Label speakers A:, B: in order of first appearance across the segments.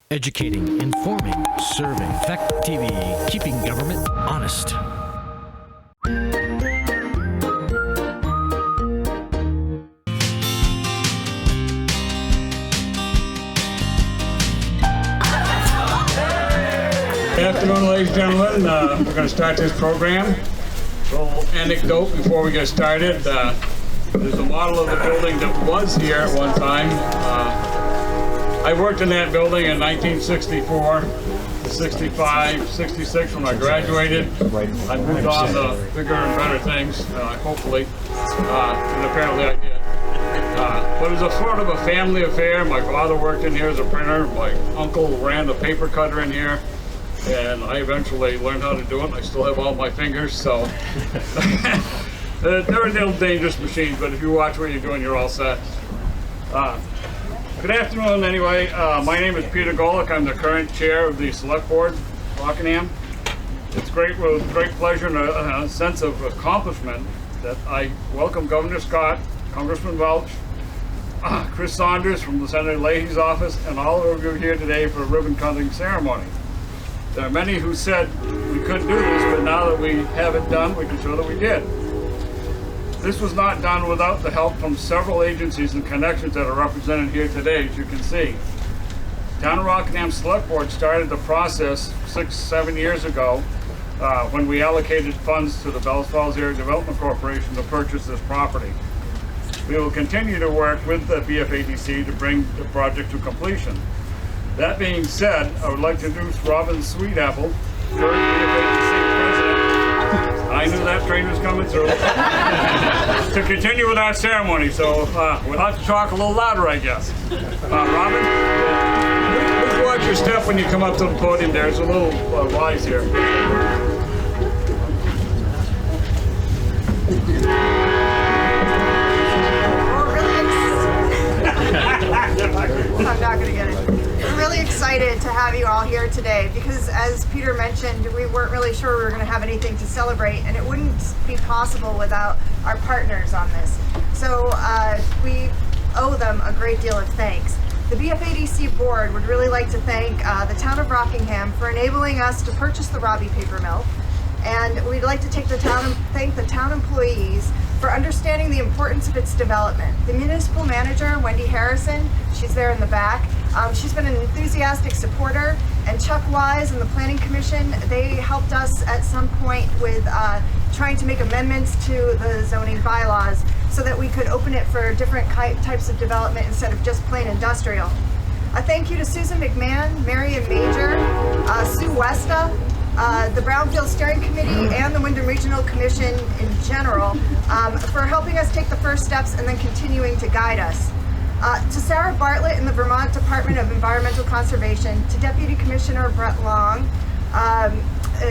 A: Educating, informing, serving. Fact TV, keeping government honest.
B: Good afternoon, ladies and gentlemen. We're going to start this program. A little anecdote before we get started. There's a model of the building that was here at one time. I worked in that building in 1964 to 65, 66 when I graduated. I moved on to bigger and better things, hopefully, and apparently I did. But it was a sort of a family affair. My father worked in here as a printer. My uncle ran the paper cutter in here. And I eventually learned how to do it. I still have all my fingers, so they're little dangerous machines, but if you watch what you're doing, you're all set. Good afternoon, anyway. My name is Peter Golick. I'm the current chair of the Select Board, Rockingham. It's great, with great pleasure and a sense of accomplishment that I welcome Governor Scott, Congressman Welch, Chris Saunders from Senator Leahy's office, and all of you here today for a ribbon cutting ceremony. There are many who said we couldn't do this, but now that we have it done, we can show that we did. This was not done without the help from several agencies and connections that are represented here today, as you can see. Town of Rockingham Select Board started the process 6-7 years ago when we allocated funds to the Bells Falls Area Development Corporation to purchase this property. We will continue to work with the BFADC to bring the project to completion. That being said, I would like to introduce Robin Sweetapple, current BFADC president. I knew that train was coming through. To continue with our ceremony, so we'll have to talk a little louder, I guess. Robin, please watch your step when you come up to the podium. There's a little rise here.
C: I'm not going to get it. I'm really excited to have you all here today because, as Peter mentioned, we weren't really sure we were going to have anything to celebrate, and it wouldn't be possible without our partners on this. So we owe them a great deal of thanks. The BFADC board would really like to thank the town of Rockingham for enabling us to purchase the Robbie Papermill, and we'd like to thank the town employees for understanding the importance of its development. The municipal manager, Wendy Harrison, she's there in the back. She's been an enthusiastic supporter, and Chuck Wise and the Planning Commission, they helped us at some point with trying to make amendments to the zoning bylaws so that we could open it for different types of development instead of just plain industrial. A thank you to Susan McMahon, Marion Major, Sue Westa, the Brownsfield Steering Committee, and the Wyndham Regional Commission in general for helping us take the first steps and then continuing to guide us. To Sarah Bartlett in the Vermont Department of Environmental Conservation, to Deputy Commissioner Brett Long,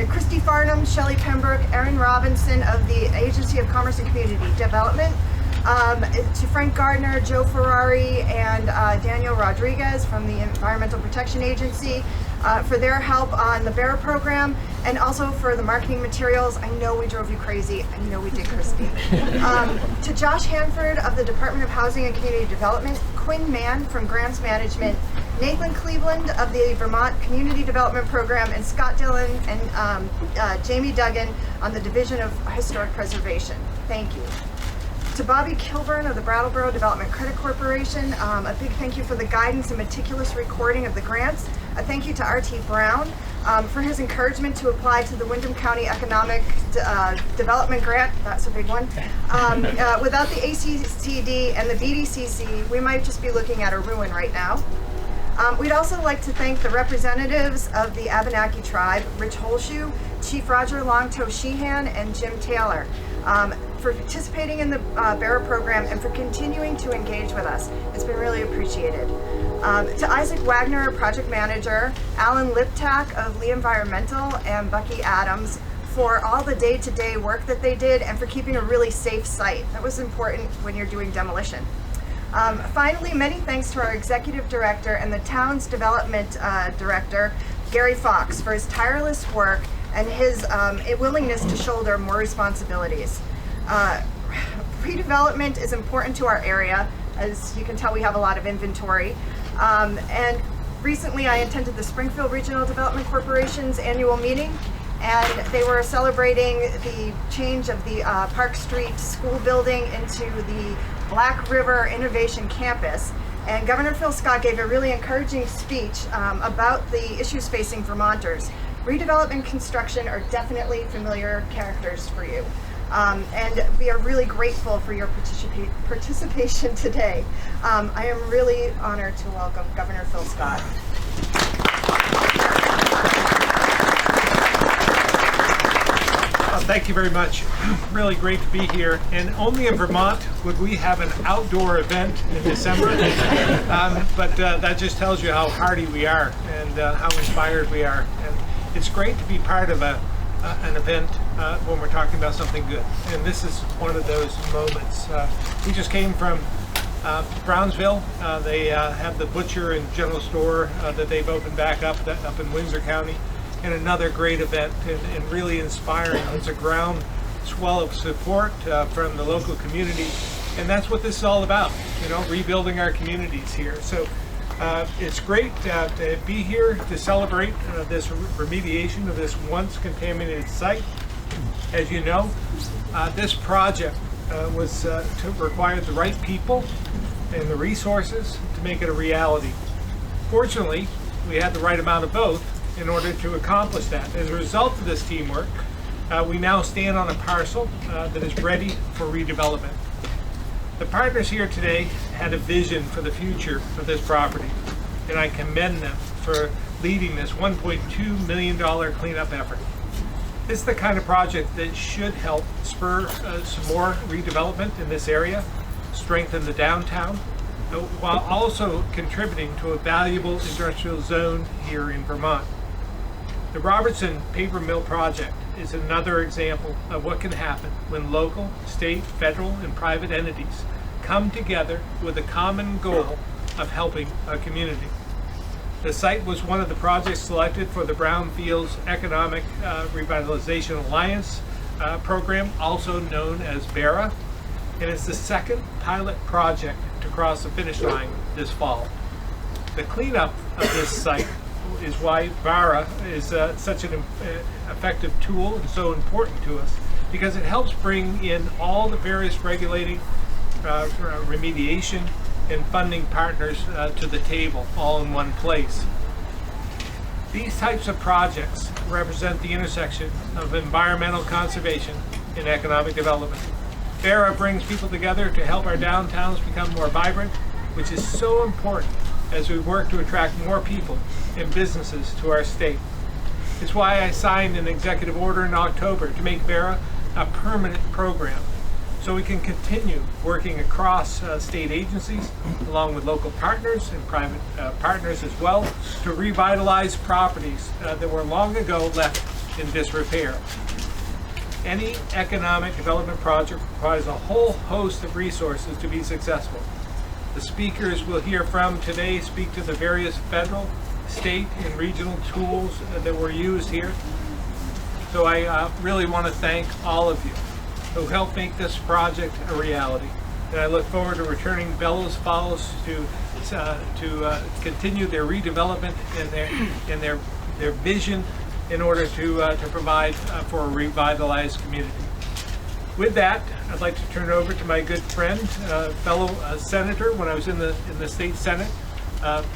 C: Christy Farnham, Shelley Pembroke, Erin Robinson of the Agency of Commerce and Community Development, to Frank Gardner, Joe Ferrari, and Daniel Rodriguez from the Environmental Protection Agency for their help on the BEAR program, and also for the marketing materials. I know we drove you crazy. I know we did, Christy. To Josh Hanford of the Department of Housing and Community Development, Quinn Mann from Grants Management, Nathan Cleveland of the Vermont Community Development Program, and Scott Dillon and Jamie Duggan on the Division of Historic Preservation. Thank you. To Bobby Kilburn of the Brattleboro Development Credit Corporation, a big thank you for the guidance and meticulous recording of the grants. A thank you to R.T. Brown for his encouragement to apply to the Wyndham County Economic Development Grant. That's a big one. Without the ACCD and the BDCC, we might just be looking at a ruin right now. We'd also like to thank the representatives of the Abenaki tribe, Rich Holshoe, Chief Roger Longtoe Sheehan, and Jim Taylor, for participating in the BEAR program and for continuing to engage with us. It's been really appreciated. To Isaac Wagner, Project Manager, Alan Liptak of Lee Environmental, and Bucky Adams for all the day-to-day work that they did and for keeping a really safe site. That was important when you're doing demolition. Finally, many thanks to our Executive Director and the town's Development Director, Gary Fox, for his tireless work and his willingness to shoulder more responsibilities. Redevelopment is important to our area. As you can tell, we have a lot of inventory. And recently I attended the Springfield Regional Development Corporation's annual meeting, and they were celebrating the change of the Park Street School building into the Black River Innovation Campus. And Governor Phil Scott gave a really encouraging speech about the issues facing Vermonters. Redevelopment and construction are definitely familiar characters for you. And we are really grateful for your participation today. I am really honored to welcome Governor Phil Scott.
D: Thank you very much. Really great to be here. And only in Vermont would we have an outdoor event in December. But that just tells you how hardy we are and how inspired we are. And it's great to be part of an event when we're talking about something good. And this is one of those moments. We just came from Brownsfield. They have the butcher and general store that they've opened back up in Windsor County. And another great event and really inspiring. It's a groundswell of support from the local community, and that's what this is all about, rebuilding our communities here. So it's great to be here to celebrate this remediation of this once contaminated site. As you know, this project required the right people and the resources to make it a reality. Fortunately, we had the right amount of both in order to accomplish that. As a result of this teamwork, we now stand on a parcel that is ready for redevelopment. The partners here today had a vision for the future of this property, and I commend them for leading this $1.2 million cleanup effort. This is the kind of project that should help spur some more redevelopment in this area, strengthen the downtown, while also contributing to a valuable industrial zone here in Vermont. The Robertson Papermill project is another example of what can happen when local, state, federal, and private entities come together with a common goal of helping a community. The site was one of the projects selected for the Brownfield's Economic Revitalization Alliance program, also known as BERA, and it's the second pilot project to cross the finish line this fall. The cleanup of this site is why BARA is such an effective tool and so important to us, because it helps bring in all the various regulating, remediation, and funding partners to the table all in one place. These types of projects represent the intersection of environmental conservation and economic development. BARA brings people together to help our downtowns become more vibrant, which is so important as we work to attract more people and businesses to our state. It's why I signed an executive order in October to make BARA a permanent program, so we can continue working across state agencies, along with local partners and private partners as well, to revitalize properties that were long ago left in disrepair. Any economic development project requires a whole host of resources to be successful. The speakers we'll hear from today speak to the various federal, state, and regional tools that were used here. So I really want to thank all of you who helped make this project a reality. And I look forward to returning Bellows Falls to continue their redevelopment and their vision in order to provide for a revitalized community. With that, I'd like to turn it over to my good friend, fellow senator when I was in the state senate,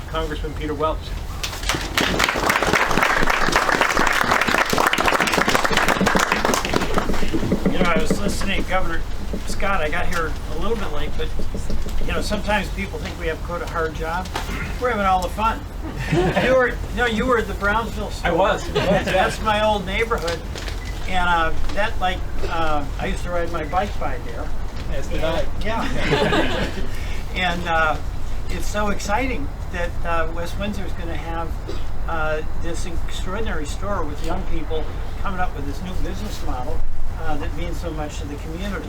D: Congressman Peter Welch.
E: I was listening to Governor Scott. I got here a little bit late, but sometimes people think we have quite a hard job. We're having all the fun. You were at the Brownsfield store.
D: I was.
E: That's my old neighborhood, and I used to ride my bike by there.
D: As did I.
E: Yeah. And it's so exciting that West Windsor is going to have this extraordinary store with young people coming up with this new business model that means so much to the community.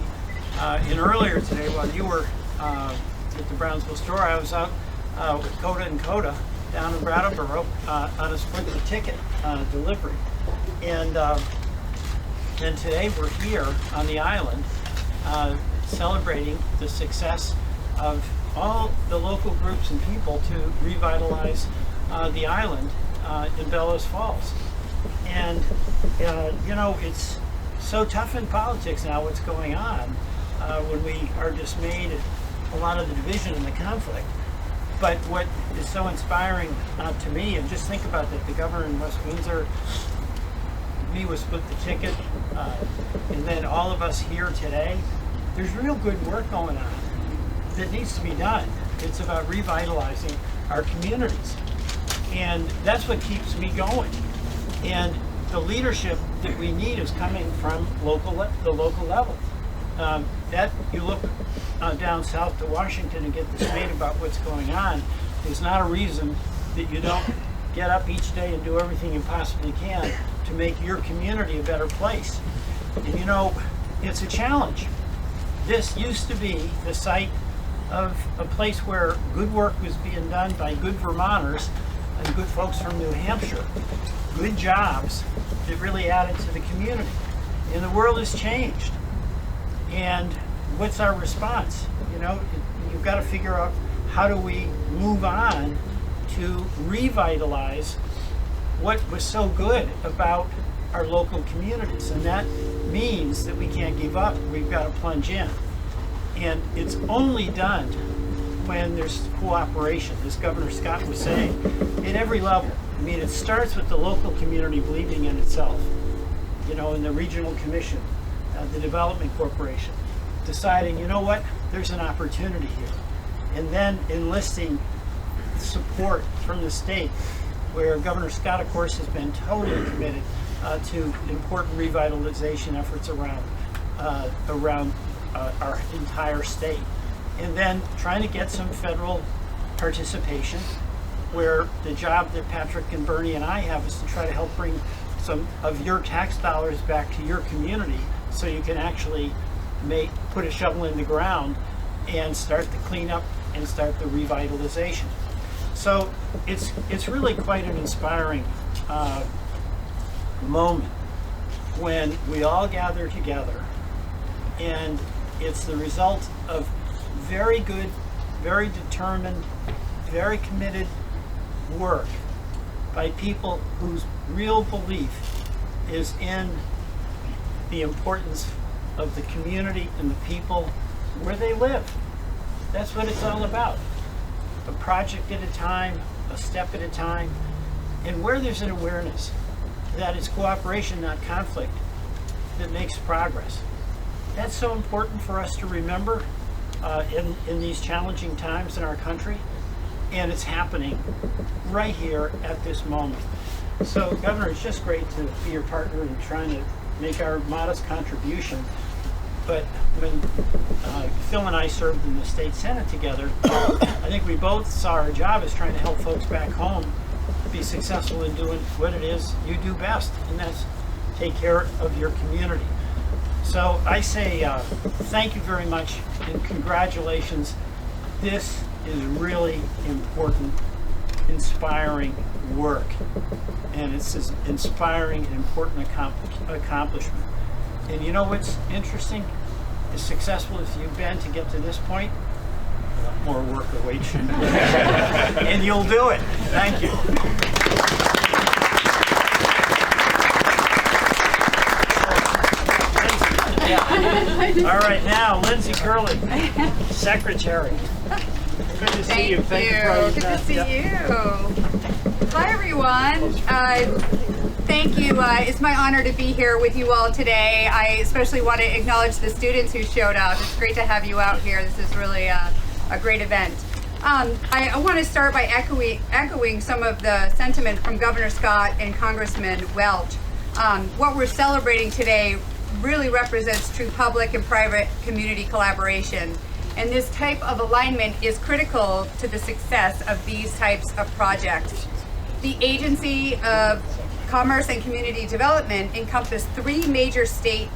E: And earlier today, while you were at the Brownsville store, I was out with Coda and Coda down in Brattleboro on a split the ticket delivery. And then today we're here on the island celebrating the success of all the local groups and people to revitalize the island in Bellows Falls. And, you know, it's so tough in politics now what's going on when we are dismayed at a lot of the division and the conflict. But what is so inspiring to me, and just think about that, the governor in West Windsor, me was split the ticket, and then all of us here today, there's real good work going on that needs to be done. It's about revitalizing our communities. And that's what keeps me going. And the leadership that we need is coming from the local level. That you look down south to Washington and get dismayed about what's going on is not a reason that you don't get up each day and do everything you possibly can to make your community a better place. And you know, it's a challenge. This used to be the site of a place where good work was being done by good Vermonters and good folks from New Hampshire. Good jobs that really added to the community. And the world has changed. And what's our response? You know, you've got to figure out how do we move on to revitalize what was so good about our local communities. And that means that we can't give up. We've got to plunge in. And it's only done when there's cooperation, as Governor Scott was saying, at every level. I mean, it starts with the local community believing in itself, you know, in the regional commission, the development corporation, deciding, you know what, there's an opportunity here. And then enlisting support from the state, where Governor Scott, of course, has been totally committed to important revitalization efforts around our entire state. And then trying to get some federal participation, where the job that Patrick and Bernie and I have is to try to help bring some of your tax dollars back to your community so you can actually put a shovel in the ground and start the cleanup and start the revitalization. So it's really quite an inspiring moment when we all gather together, and it's the result of very good, very determined, very committed work by people whose real belief is in the importance of the community and the people where they live. That's what it's all about. A project at a time, a step at a time, and where there's an awareness that it's cooperation, not conflict, that makes progress. That's so important for us to remember in these challenging times in our country, and it's happening right here at this moment. So, Governor, it's just great to be your partner in trying to make our modest contribution. But when Phil and I served in the state senate together, I think we both saw our job as trying to help folks back home be successful in doing what it is you do best, and that's take care of your community. So I say thank you very much and congratulations. This is really important, inspiring work, and it's an inspiring and important accomplishment. And you know what's interesting? As successful as you've been to get to this point, a lot more work awaits you. And you'll do it. Thank you. All right, now Lindsay Curley, Secretary. Good to see you.
F: Thank you. Good to see you. Hi, everyone. Thank you. It's my honor to be here with you all today. I especially want to acknowledge the students who showed up. It's great to have you out here. This is really a great event. I want to start by echoing some of the sentiment from Governor Scott and Congressman Welch. What we're celebrating today really represents true public and private community collaboration. And this type of alignment is critical to the success of these types of projects. The Agency of Commerce and Community Development encompass 3 major state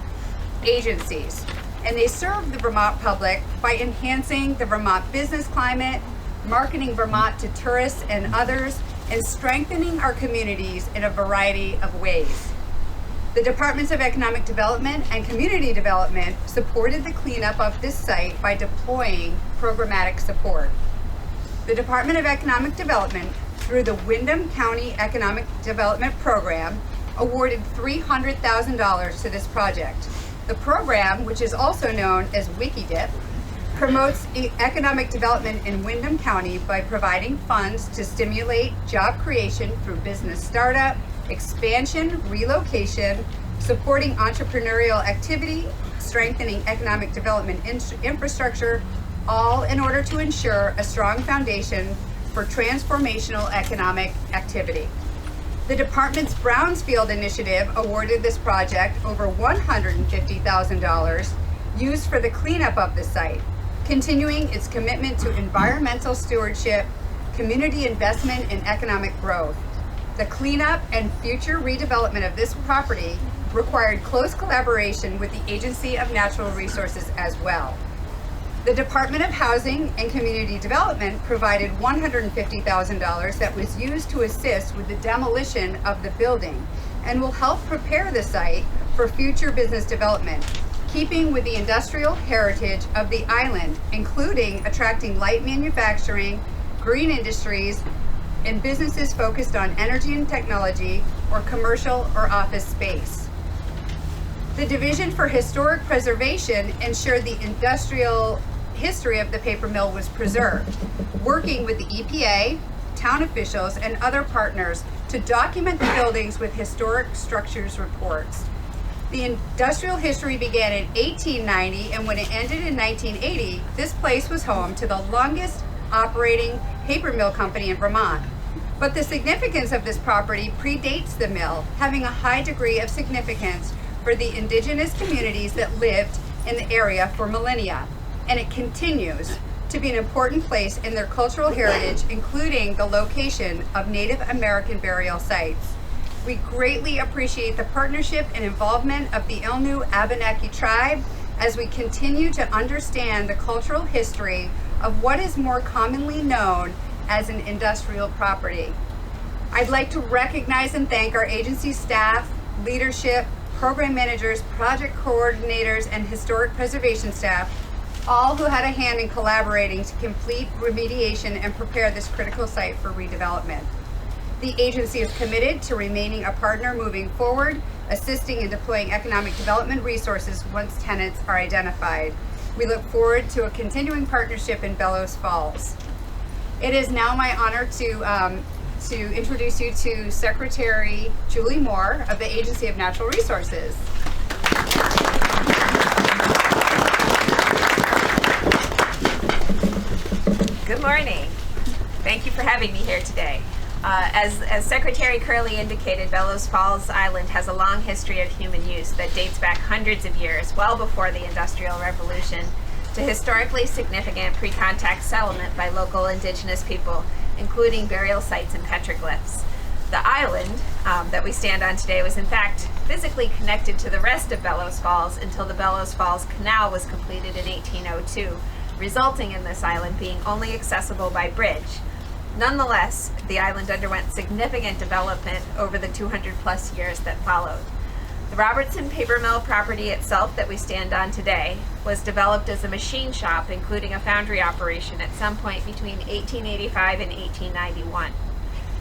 F: agencies, and they serve the Vermont public by enhancing the Vermont business climate, marketing Vermont to tourists and others, and strengthening our communities in a variety of ways. The Departments of Economic Development and Community Development supported the cleanup of this site by deploying programmatic support. The Department of Economic Development through the Windham County Economic Development Program, awarded $300,000 to this project. The program, which is also known as WikiDip, promotes economic development in Windham County by providing funds to stimulate job creation through business startup, expansion, relocation, supporting entrepreneurial activity, strengthening economic development infrastructure, all in order to ensure a strong foundation for transformational economic activity. The department's Brownsfield initiative awarded this project over $150,000 used for the cleanup of the site, continuing its commitment to environmental stewardship, community investment, and economic growth. The cleanup and future redevelopment of this property required close collaboration with the Agency of Natural Resources as well. The Department of Housing and Community Development provided $150,000 that was used to assist with the demolition of the building and will help prepare the site for future business development, keeping with the industrial heritage of the island, including attracting light manufacturing, green industries, and businesses focused on energy and technology or commercial or office space. The Division for Historic Preservation ensured the industrial history of the paper mill was preserved, working with the EPA, town officials, and other partners to document the buildings with historic structures reports. The industrial history began in 1890, and when it ended in 1980, this place was home to the longest operating paper mill company in Vermont. But the significance of this property predates the mill, having a high degree of significance for the indigenous communities that lived in the area for millennia, and it continues to be an important place in their cultural heritage, including the location of Native American burial sites. We greatly appreciate the partnership and involvement of the Ilnu Abenaki tribe as we continue to understand the cultural history of what is more commonly known as an industrial property. I'd like to recognize and thank our agency staff, leadership, program managers, project coordinators, and historic preservation staff, all who had a hand in collaborating to complete remediation and prepare this critical site for redevelopment. The agency is committed to remaining a partner moving forward, assisting in deploying economic development resources once tenants are identified. We look forward to a continuing partnership in Bellows Falls. It is now my honor to introduce you to Secretary Julie Moore of the Agency of Natural Resources.
G: Good morning. Thank you for having me here today. As Secretary Curley indicated, Bellows Falls Island has a long history of human use that dates back hundreds of years, well before the Industrial Revolution, to historically significant pre-contact settlement by local indigenous people, including burial sites and petroglyphs. The island that we stand on today was in fact physically connected to the rest of Bellows Falls until the Bellows Falls Canal was completed in 1802, resulting in this island being only accessible by bridge. Nonetheless, the island underwent significant development over the 200+ years that followed. The Robertson paper mill property itself that we stand on today was developed as a machine shop, including a foundry operation at some point between 1885 and 1891.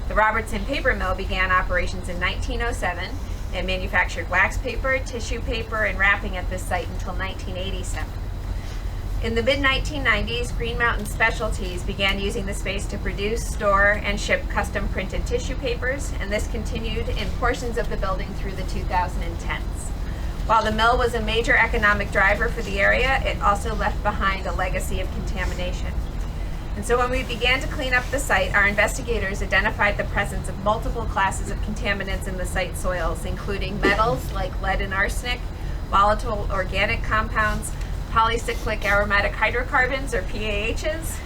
G: The Robertson paper mill began operations in 1907 and manufactured wax paper, tissue paper, and wrapping at this site until 1987. In the mid-1990s, Green Mountain Specialties began using the space to produce, store, and ship custom printed tissue papers, and this continued in portions of the building through the 2010s. While the mill was a major economic driver for the area, it also left behind a legacy of contamination. And so when we began to clean up the site, our investigators identified the presence of multiple classes of contaminants in the site soils, including metals like lead and arsenic, volatile organic compounds, polycyclic aromatic hydrocarbons, or PAHs,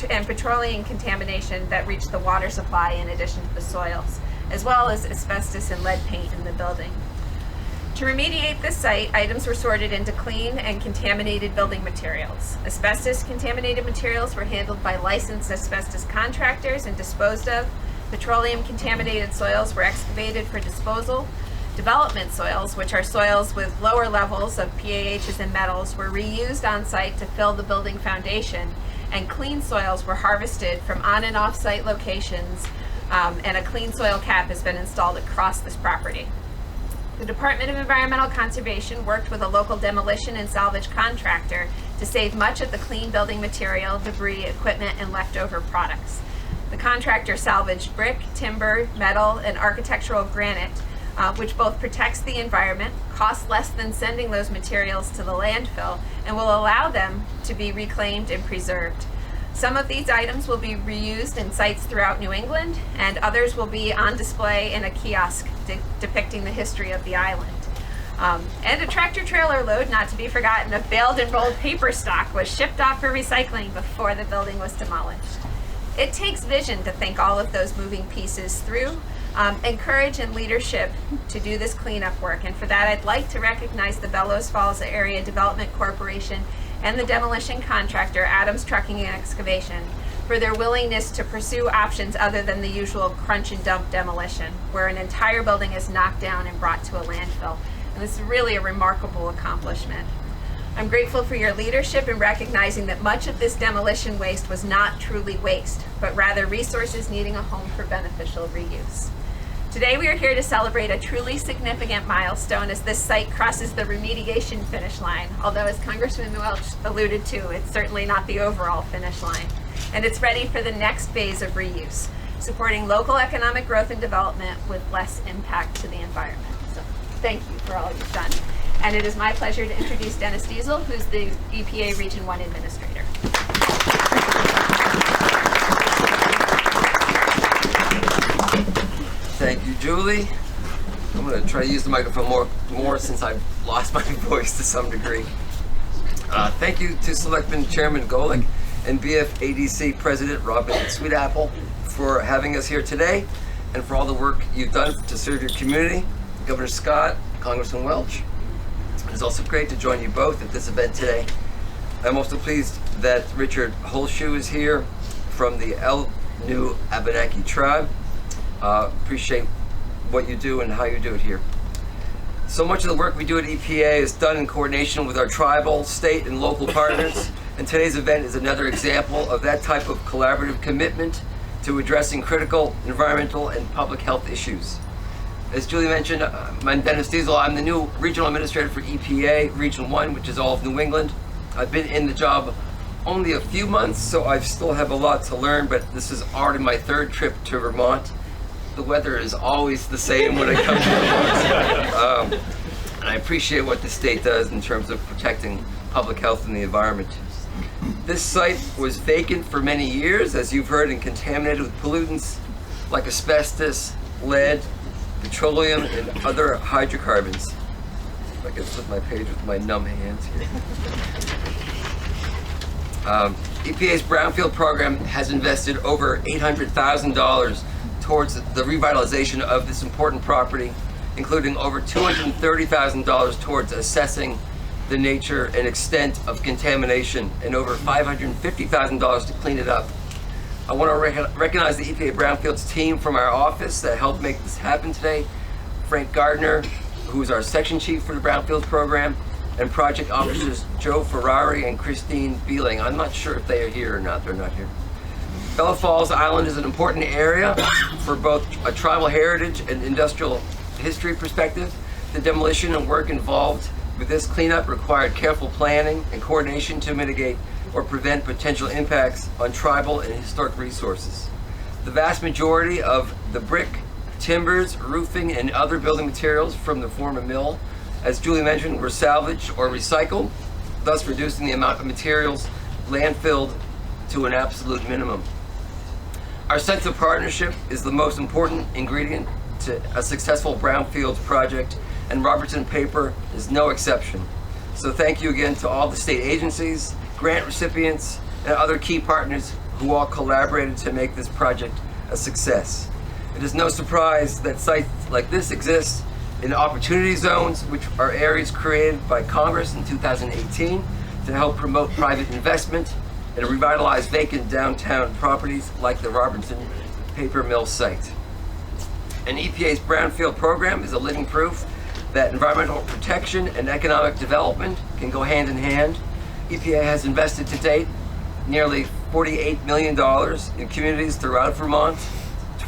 G: and petroleum contamination that reached the water supply in addition to the soils, as well as asbestos and lead paint in the building. To remediate this site, items were sorted into clean and contaminated building materials. Asbestos-contaminated materials were handled by licensed asbestos contractors and disposed of. Petroleum-contaminated soils were excavated for disposal. Development soils, which are soils with lower levels of PAHs and metals, were reused on site to fill the building foundation. and clean soils were harvested from on and off site locations, and a clean soil cap has been installed across this property. The Department of Environmental Conservation worked with a local demolition and salvage contractor to save much of the clean building material, debris, equipment, and leftover products. The contractor salvaged brick, timber, metal, and architectural granite, which both protects the environment, costs less than sending those materials to the landfill, and will allow them to be reclaimed and preserved. Some of these items will be reused in sites throughout New England, and others will be on display in a kiosk depicting the history of the island. And a tractor trailer load, not to be forgotten, of baled and rolled paper stock was shipped off for recycling before the building was demolished. It takes vision to think all of those moving pieces through, and courage and leadership to do this cleanup work. And for that, I'd like to recognize the Bellows Falls Area Development Corporation and the demolition contractor, Adams Trucking and Excavation, for their willingness to pursue options other than the usual crunch and dump demolition, where an entire building is knocked down and brought to a landfill. And this is really a remarkable accomplishment. I'm grateful for your leadership in recognizing that much of this demolition waste was not truly waste, but rather resources needing a home for beneficial reuse. Today we are here to celebrate a truly significant milestone as this site crosses the remediation finish line, although as Congressman Welch alluded to, it's certainly not the overall finish line. And it's ready for the next phase of reuse, supporting local economic growth and development with less impact to the environment. So thank you for all you've done. And it is my pleasure to introduce Dennis Diesel, who's the EPA Region 1 Administrator.
H: Thank you, Julie. I'm going to try to use the microphone more since I've lost my voice to some degree. Thank you to Selectman Chairman Golick and BFADC President Robin Sweetapple for having us here today and for all the work you've done to serve your community. Governor Scott, Congressman Welch. It's also great to join you both at this event today. I'm also pleased that Richard Holshoe is here from the El New Abenaki tribe. Appreciate what you do and how you do it here. So much of the work we do at EPA is done in coordination with our tribal, state, and local partners, and today's event is another example of that type of collaborative commitment to addressing critical environmental and public health issues. As Julie mentioned, I'm Dennis Diesel. I'm the new Regional Administrator for EPA, Region 1, which is all of New England. I've been in the job only a few months, so I still have a lot to learn, but this is already my third trip to Vermont. The weather is always the same when I come to Vermont. And I appreciate what the state does in terms of protecting public health and the environment. This site was vacant for many years, as you've heard, and contaminated with pollutants like asbestos, lead, petroleum, and other hydrocarbons. If I can flip my page with my numb hands here. EPA's Brownfield program has invested over $800,000 towards the revitalization of this important property, including over $230,000 towards assessing the nature and extent of contamination and over $550,000 to clean it up. I want to recognize the EPA Brownfields team from our office that helped make this happen today. Frank Gardner, who's our section chief for the Brownfields program, and project officers Joe Ferrari and Christine Beeling. I'm not sure if they are here or not. They're not here. Bellows Falls Island is an important area for both a tribal heritage and industrial history perspective. The demolition and work involved with this cleanup required careful planning and coordination to mitigate or prevent potential impacts on tribal and historic resources. The vast majority of the brick, timbers, roofing, and other building materials from the former mill, as Julie mentioned, were salvaged or recycled, thus reducing the amount of materials landfilled to an absolute minimum. Our sense of partnership is the most important ingredient to a successful Brownfields project, and Robertson Paper is no exception. So thank you again to all the state agencies, grant recipients, and other key partners who all collaborated to make this project a success. It is no surprise that sites like this exist in opportunity zones, which are areas created by Congress in 2018 to help promote private investment and revitalize vacant downtown properties like the Robertson Papermill site. And EPA's Brownfield program is a living proof that environmental protection and economic development can go hand in hand. EPA has invested to date nearly $48 million in communities throughout Vermont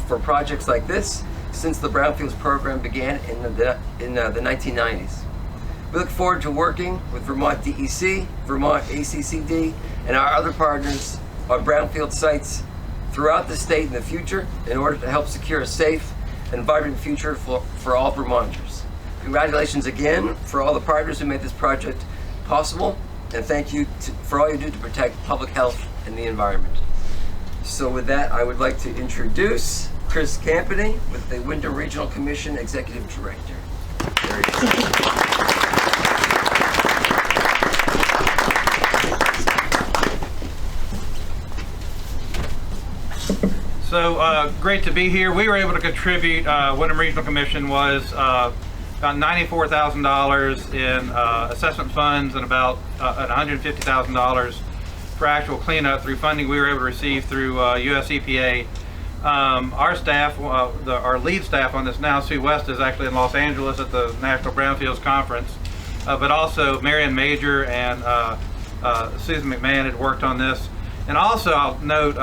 H: for projects like this since the Brownfields program began in the 1990s. We look forward to working with Vermont DEC, Vermont ACCD, and our other partners on brownfield sites throughout the state in the future in order to help secure a safe and vibrant future for all Vermonters. Congratulations again for all the partners who made this project possible, and thank you for all you do to protect public health and the environment. So with that, I would like to introduce Chris Campany with the Wyndham Regional Commission Executive Director. There he is.
I: So great to be here. We were able to contribute, Wyndham Regional Commission was about $94,000 in assessment funds and about $150,000 for actual cleanup through funding we were able to receive through US EPA. Our staff, our lead staff on this now, Sue West, is actually in Los Angeles at the National Brownfields Conference, but also Marion Major and Susan McMahon had worked on this. And also I'll note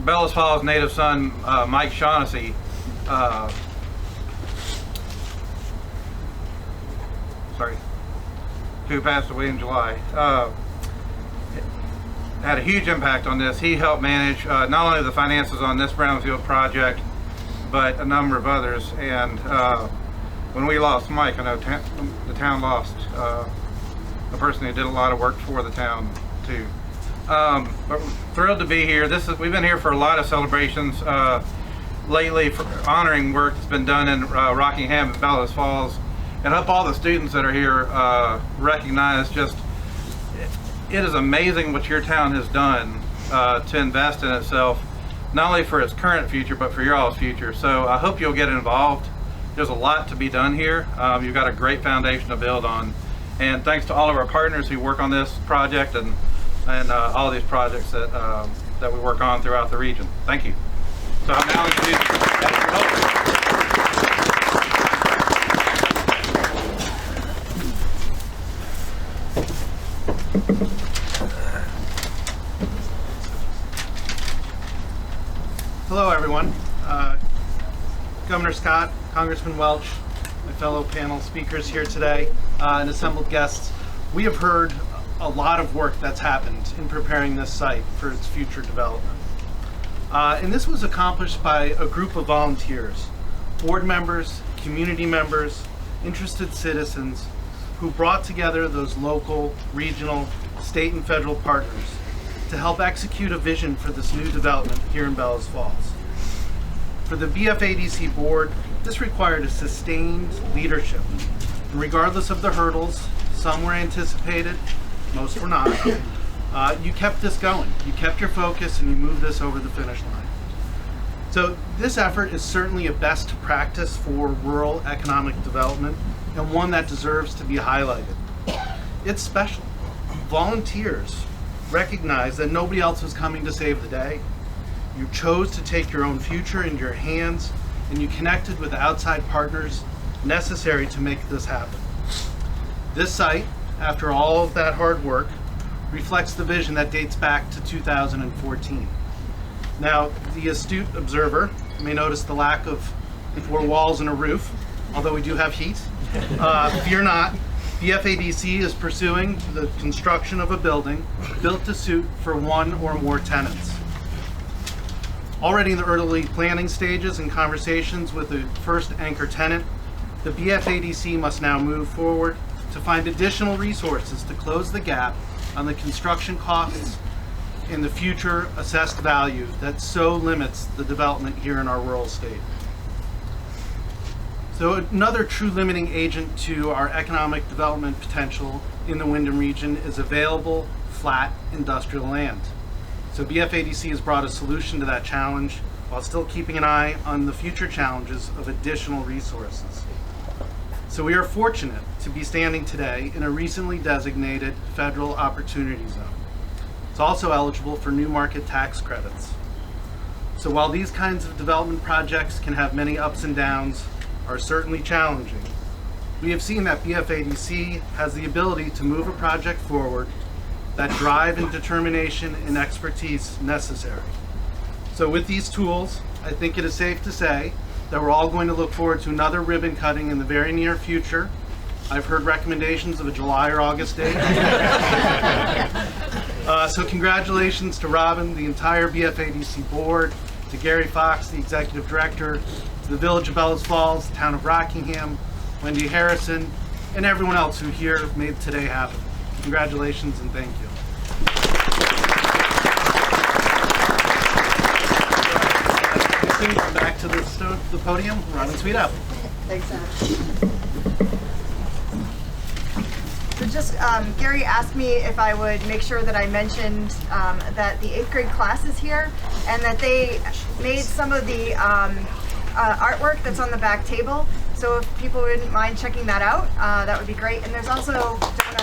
I: Bellows Falls native son Mike Shaughnessy who passed away in July, had a huge impact on this. He helped manage not only the finances on this Brownfield project, but a number of others. And when we lost Mike, I know the town lost a person who did a lot of work for the town too. But we're thrilled to be here. We've been here for a lot of celebrations lately for honoring work that's been done in Rockingham and Bellows Falls, and I hope all the students that are here recognize just it is amazing what your town has done to invest in itself, not only for its current future but for your all's future. So I hope you'll get involved. There's a lot to be done here. You've got a great foundation to build on, and thanks to all of our partners who work on this project and all of these projects that we work on throughout the region. Thank you. So I'm now introducing
D: Hello, everyone. Governor Scott, Congressman Welch, my fellow panel speakers here today, and assembled guests. We have heard a lot of work that's happened in preparing this site for its future development. And this was accomplished by a group of volunteers, board members, community members, interested citizens who brought together those local, regional, state, and federal partners to help execute a vision for this new development here in Bellows Falls. For the BFADC board, this required a sustained leadership. And regardless of the hurdles, some were anticipated, most were not, you kept this going. You kept your focus and you moved this over the finish line. So this effort is certainly a best practice for rural economic development and one that deserves to be highlighted. It's special. Volunteers recognize that nobody else was coming to save the day. You chose to take your own future into your hands, and you connected with the outside partners necessary to make this happen. This site, after all of that hard work, reflects the vision that dates back to 2014. Now, the astute observer may notice the lack of 4 walls and a roof, although we do have heat. Fear not, BFADC is pursuing the construction of a building built to suit for 1 or more tenants. Already in the early planning stages and conversations with the first anchor tenant, the BFADC must now move forward to find additional resources to close the gap on the construction costs and the future assessed value that so limits the development here in our rural state. So another true limiting agent to our economic development potential in the Wyndham region is available flat industrial land. So BFADC has brought a solution to that challenge while still keeping an eye on the future challenges of additional resources. So we are fortunate to be standing today in a recently designated federal opportunity zone. It's also eligible for new market tax credits. So while these kinds of development projects can have many ups and downs, are certainly challenging, we have seen that BFADC has the ability to move a project forward
J: that drive and determination and expertise necessary. So with these tools, I think it is safe to say that we're all going to look forward to another ribbon cutting in the very near future. I've heard recommendations of a July or August date. So congratulations to Robin, the entire BFADC board, to Gary Fox, the executive director, to the Village of Bellows Falls, the Town of Rockingham, Wendy Harrison, and everyone else who here made today happen. Congratulations and thank you. Back to the podium, Robin Sweetup.
C: Thanks, Adam. So just, Gary asked me if I would make sure that I mentioned that the 8th grade class is here and that they made some of the artwork that's on the back table. So if people wouldn't mind checking that out, that would be great. And there's also donuts over there.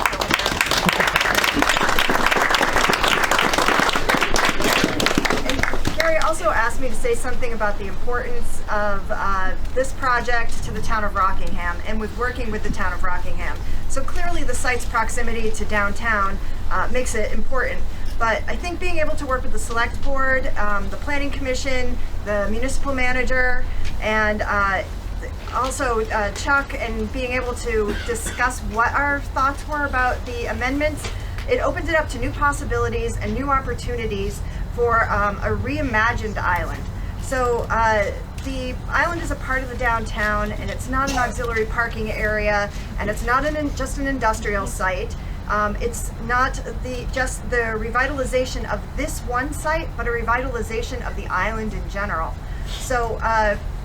C: And Gary also asked me to say something about the importance of this project to the town of Rockingham and with working with the town of Rockingham. So clearly the site's proximity to downtown makes it important. But I think being able to work with the select board, the planning commission, the municipal manager, and also Chuck, and being able to discuss what our thoughts were about the amendments, it opened it up to new possibilities and new opportunities for a reimagined island. So the island is a part of the downtown, and it's not an auxiliary parking area, and it's not just an industrial site. It's not just the revitalization of this one site, but a revitalization of the island in general. So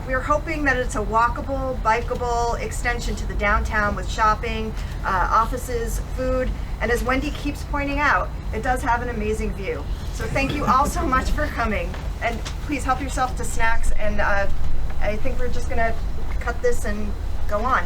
C: we're hoping that it's a walkable, bikeable extension to the downtown with shopping, offices, food, and as Wendy keeps pointing out, it does have an amazing view. So thank you all so much for coming, and please help yourself to snacks, and I think we're just gonna cut this and go on.